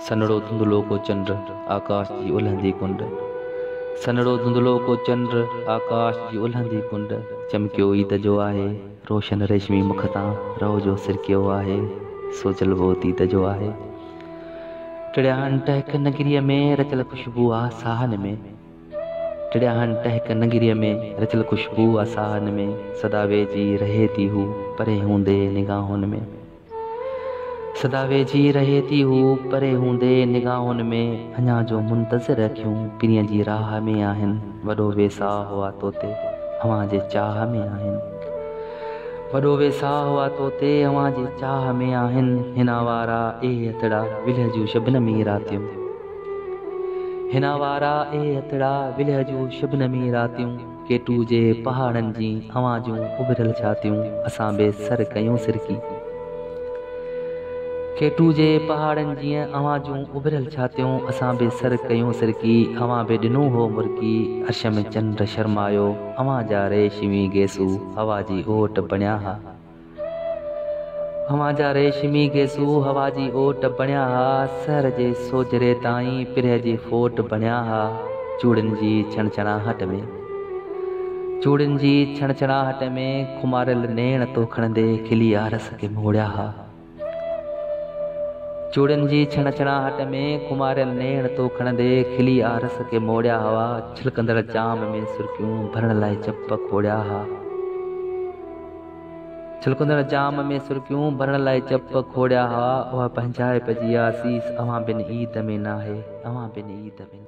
सनड़ो धुंधलो को चंद्र आकाश जी उल्हंदी कुंड। सनड़ो धुंधलो को चंद्र आकाश जी उल्हंदी कुंड। चमकियो ईद जो आहे रोशन रेशमी मुख तां रहो जो सिरकियो आहे सोचल वो तीद जो आहे। टिड़ियाहन टहक नगरीअ में रचल खुशबू आ साहन में। टिड़ियाहन टहक नगरीअ में रचल खुशबू आ साहन में। सदा वेझी रहे थी हू परे हूंदे निगाहुनि में। सदा वेझी रहे थी हू परे हूंदे निगाहुनि में। अञा जो मुंतज़िर अखियूं पीरीअ जी राह में आहिनि। वॾो वेसाह हुआ तोते अव्हां जे चाह में आहिनि। वॾो वेसाह हुआ तोते अव्हां जे चाह में आहिनि। हिना वारा ए हथड़ा विलह जूं शबनमी रातियूं। हिना वारा ए हथड़ा विलह जूं शबनमी रातियूं। केटू जे पहाड़नि जी अव्हां जूं उभरियल छातियूं असां बे सर कयूं सिरकी। केटू जे पहाड़नि जीअं अव्हां जूं उभरियल छातियूं असां बे सर कयूं सिरकी। अव्हां बे ॾिनो हो मुर्की अर्श में चंड शर्मायो। अव्हां जा रेशमी गेसू हवा जी ओट बणिया हा। अव्हां जा रेशमी गेसू हवा जी ओट बणिया हा। सहर जे सोजरे ताईं पिरह जी फोट बणिया हा। चूड़िन जी छणछणाहट में चूड़िन जी छणछणाहट में खुमारियल नेण तो खणंदे खिली आरस के मोड़िया हा। चूड़िन जी छणछणाहट में खुमारियल नेण तो खणंदे खिली आरस के मोड़िया हुआ। छिलकंदड़ जाम में सुर्खियूं भरण लाइ चप खोड़िया हा। छिलकंदड़ जाम में सुर्खियूं भरण लाइ चप खोड़िया हुआ। उहा पंहिंजाए पइजी आसीस अव्हां बिन ईद में नाहे अव्हां बिन ईद में।